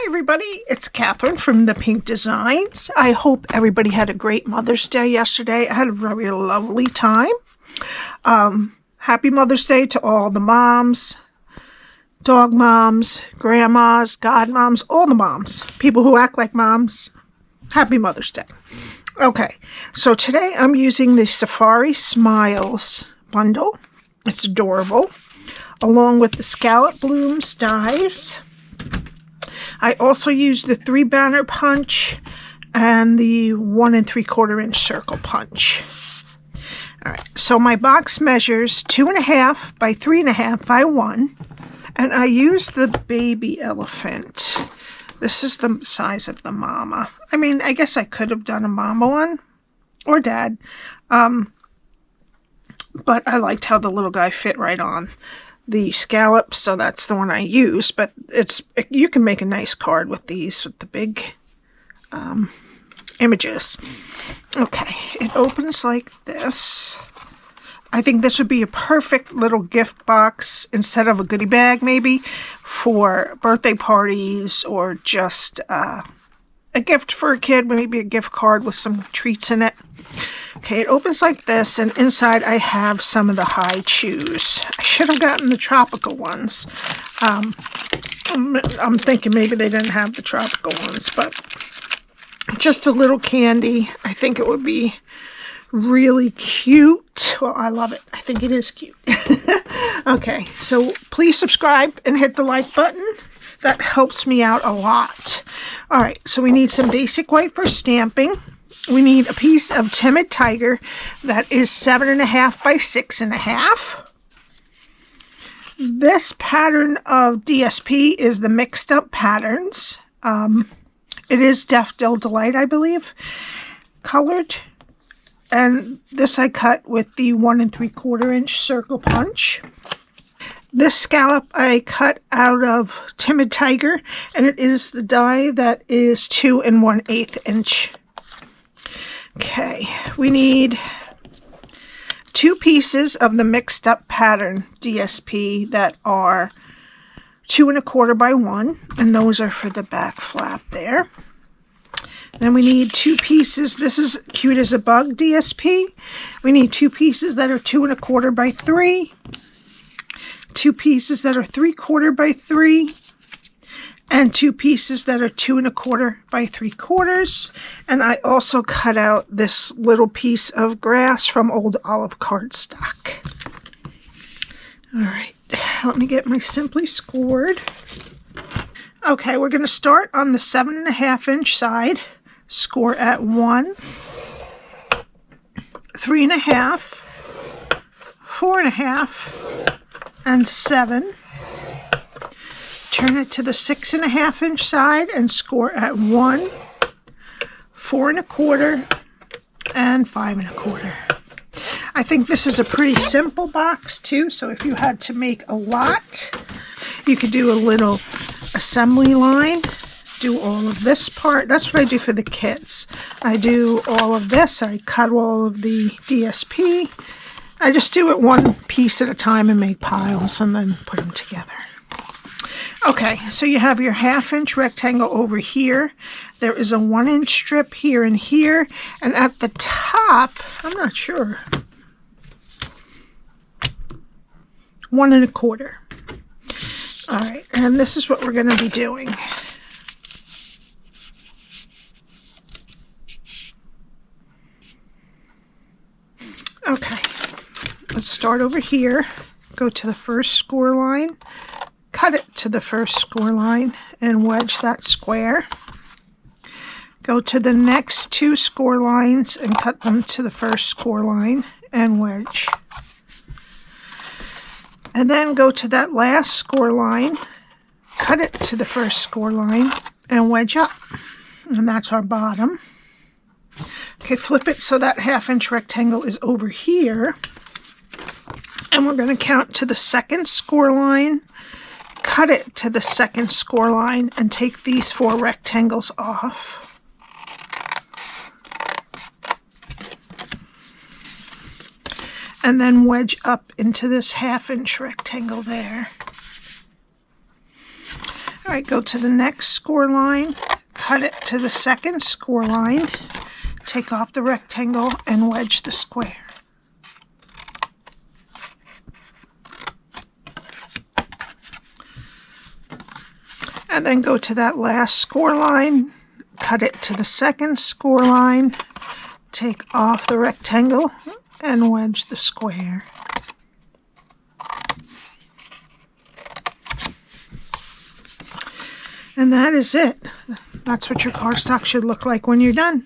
Hi everybody, it's Cathryn from The Pink Designs. I hope everybody had a great Mother's Day yesterday. I had a very lovely time. Happy Mother's Day to all the moms, dog moms, grandmas, godmoms, all the moms, people who act like moms. Happy Mother's Day. Okay, so today I'm using the Safari Smiles bundle. It's adorable, along with the Scalloped Blooms dies. I also used the 3 banner punch and the 1 3/4 inch circle punch. Alright, so my box measures 2.5 by 3.5 by 1, and I used the baby elephant. This is the size of the mama. I mean, I guess I could have done a mama one, or dad, but I liked how the little guy fit right on the scallops, so that's the one I use. But you can make a nice card with these, with the big images. Okay, it opens like this. I think this would be a perfect little gift box instead of a goodie bag, maybe for birthday parties, or just a gift for a kid, maybe a gift card with some treats in it. Okay, it opens like this, and inside I have some of the high chews. I should have gotten the tropical ones. I'm thinking maybe they didn't have the tropical ones, but just a little candy. I think it would be really cute. Well, I love it. I think it is cute. Okay, so please subscribe and hit the like button. That helps me out a lot. All right, so we need some basic white for stamping. We need a piece of Timid Tiger that is 7.5 by 6.5. This pattern of DSP is the Mixed Up Patterns. It is Daffodil Delight, I believe, colored. And this I cut with the 1 3/4 inch circle punch. This scallop I cut out of Timid Tiger, and it is the die that is 2 1/8 inch. Okay, we need 2 pieces of the Mixed Up Pattern DSP that are 2 1/4 by 1, and those are for the back flap there. Then we need 2 pieces. This is Cute as a Bug DSP. We need 2 pieces that are 2 1/4 by 3, 2 pieces that are 3/4 by 3, and 2 pieces that are 2 1/4 by 3/4. And I also cut out this little piece of grass from old Olive Cardstock. All right, let me get my Simply Scored. Okay, we're going to start on the 7.5 inch side. Score at 1, 3.5, 4.5, and 7. Turn it to the 6.5 inch side and score at 1, 4 1/4, and 5 1/4. I think this is a pretty simple box too, so if you had to make a lot, you could do a little assembly line. Do all of this part. That's what I do for the kids. I do all of this. I cut all of the DSP. I just do it one piece at a time and make piles and then put them together. Okay, so you have your 1/2 inch rectangle over here. There is a 1 inch strip here and here. And at the top, I'm not sure, 1 1/4. All right, and this is what we're going to be doing. Okay, let's start over here. Go to the first score line. Cut it to the first score line and wedge that square. Go to the next 2 score lines and cut them to the first score line and wedge. And then go to that last score line, cut it to the first score line and wedge up. And that's our bottom. Okay, flip it so that 1/2 inch rectangle is over here. And we're going to count to the second score line, cut it to the second score line, and take these 4 rectangles off. And then wedge up into this 1/2 inch rectangle there. All Alright, go to the next score line, cut it to the second score line, take off the rectangle and wedge the square. And then go to that last score line, cut it to the second score line, take off the rectangle and wedge the square. And that is it. That's what your cardstock should look like when you're done.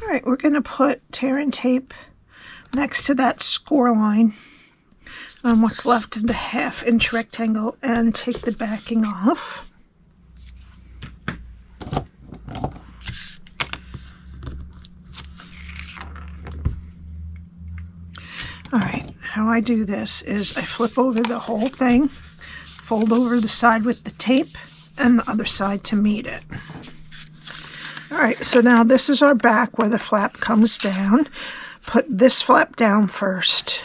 Alright, we're going to put tear and tape next to that score line on what's left of the 1/2 inch rectangle and take the backing off. Alright, how I do this is I flip over the whole thing, fold over the side with the tape, and the other side to meet it. Alright, so now this is our back where the flap comes down. Put this flap down first.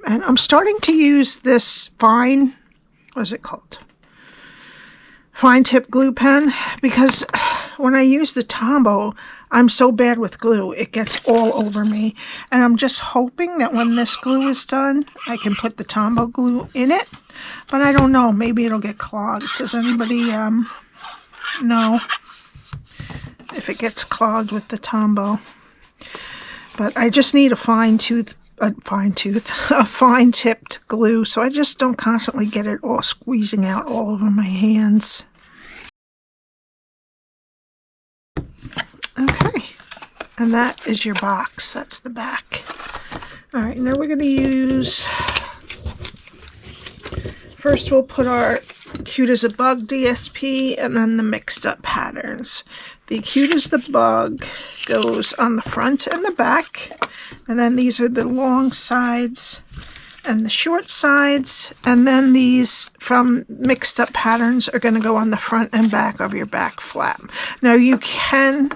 And I'm starting to use this fine, what is it called? Fine tip glue pen, because when I use the Tombow, I'm so bad with glue, it gets all over me. And I'm just hoping that when this glue is done, I can put the Tombow glue in it. But I don't know, maybe it'll get clogged. Does anybody know if it gets clogged with the Tombow? But I just need a fine-tipped glue, so I just don't constantly get it all squeezing out all over my hands. Okay, and that is your box. That's the back. All right, now we're going to use, first we'll put our Cute as a Bug DSP and then the mixed up patterns. The Cute as the Bug goes on the front and the back, and then these are the long sides and the short sides, and then these from mixed up patterns are going to go on the front and back of your back flap. Now you can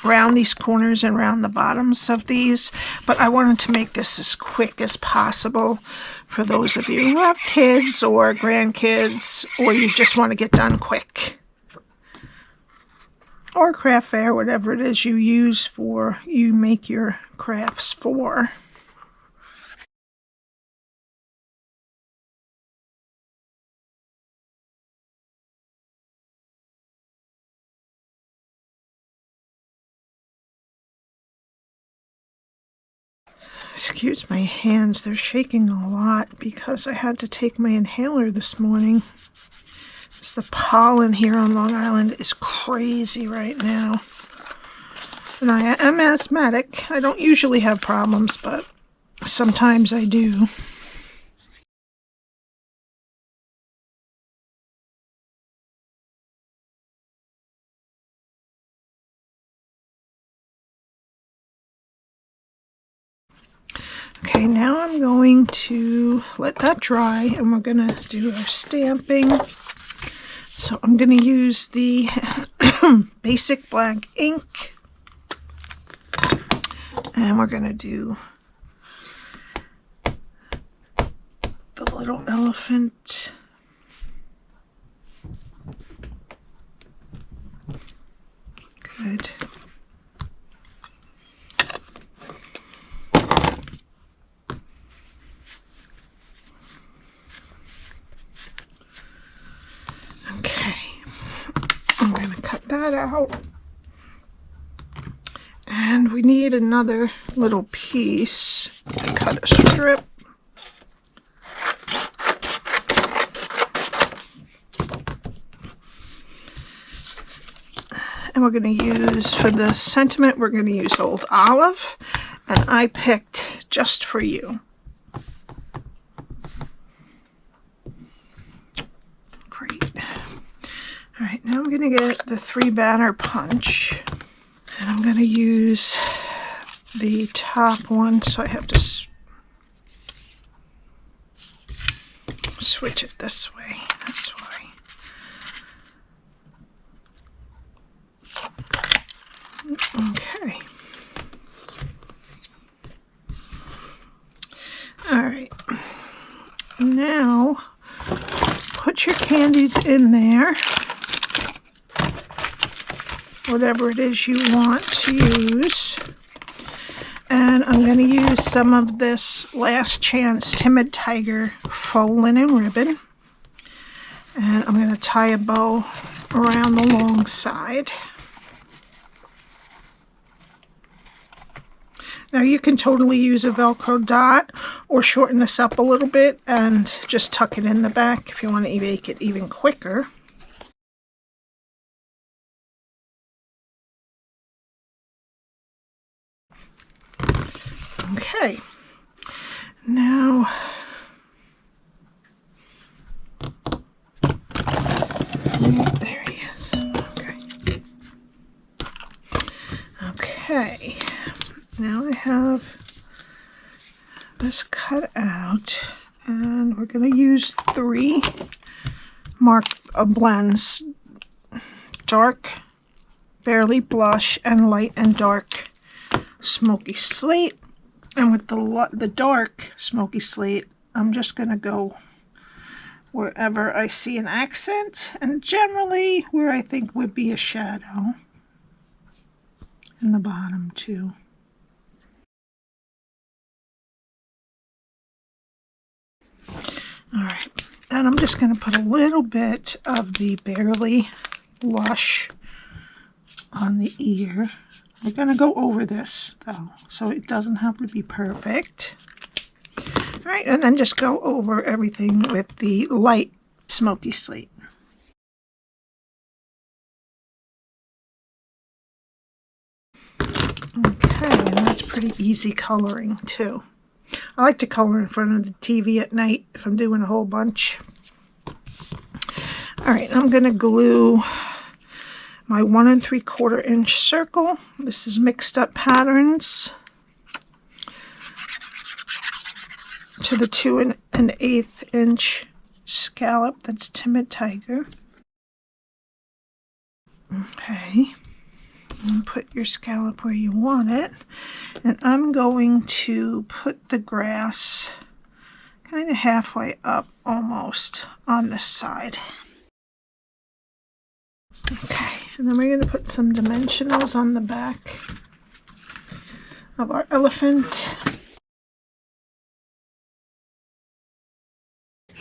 round these corners and round the bottoms of these, but I wanted to make this as quick as possible for those of you who have kids or grandkids, or you just want to get done quick. Or craft fair, whatever it is you make your crafts for. Excuse my hands, they're shaking a lot because I had to take my inhaler this morning. The pollen here on Long Island is crazy right now. And I am asthmatic. I don't usually have problems, but sometimes I do. Okay, now I'm going to let that dry and we're going to do our stamping. So I'm going to use the basic black ink, and we're going to do the little elephant. Good. That out, and we need another little piece to cut a strip. And we're going to use, for the sentiment, we're going to use Old Olive, and I picked Just For You. Alright, now I'm going to get the 3-banner punch, and I'm going to use the top one, so I have to switch it this way, that's why. Okay. Alright, now put your candies in there, whatever it is you want to use. And I'm going to use some of this Last Chance Timid Tiger faux linen ribbon. And I'm going to tie a bow around the long side. Now you can totally use a Velcro dot or shorten this up a little bit and just tuck it in the back if you want to make it even quicker. Okay, now there he is. Okay, now I have this cut out, and we're going to use 3 blends: dark, barely blush, and light and dark smoky slate. And with the dark smoky slate, I'm just going to go wherever I see an accent, and generally where I think would be a shadow in the bottom too. Alright, and I'm just going to put a little bit of the Barely Blush on the ear. We're going to go over this, though, so it doesn't have to be perfect. All right, and then just go over everything with the light smoky slate. Okay, and that's pretty easy coloring, too. I like to color in front of the TV at night if I'm doing a whole bunch. All right, I'm going to glue my 1 3/4 inch circle. This is Mixed Up Patterns to the 2 1/8 inch scallop. That's Timid Tiger. Okay, and put your scallop where you want it, and I'm going to put the grass kind of halfway up almost on this side. Okay, and then we're going to put some dimensionals on the back of our elephant.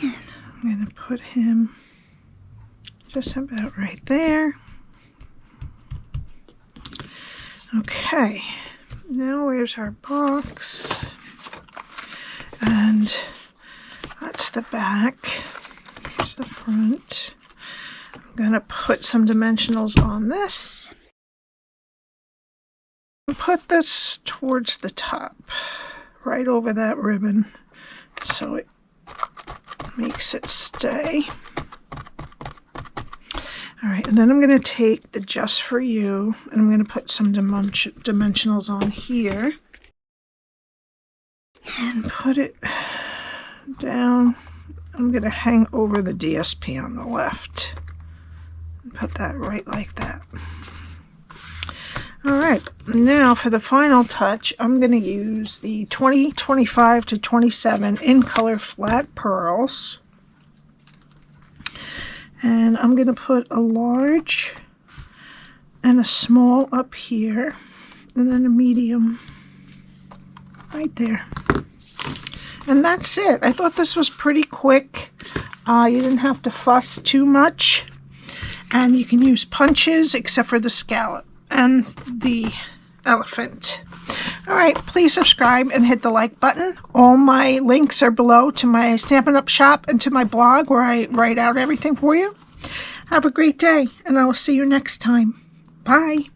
And I'm going to put him just about right there. Okay, now where's our box? And that's the back. Here's the front. I'm going to put some dimensionals on this. And put this towards the top, right over that ribbon, so it makes it stay. All right, and then I'm going to take the Just For You, and I'm going to put some dimensionals on here. And put it down. I'm going to hang over the DSP on the left. And put that right like that. All right, now for the final touch, I'm going to use the 2025 to 27 in color flat pearls. And I'm going to put a large and a small up here, and then a medium right there. And that's it. I thought this was pretty quick. You didn't have to fuss too much. And you can use punches except for the scallop and the elephant. All right, please subscribe and hit the like button. All my links are below to my Stampin' Up! Shop and to my blog where I write out everything for you. Have a great day, and I will see you next time. Bye.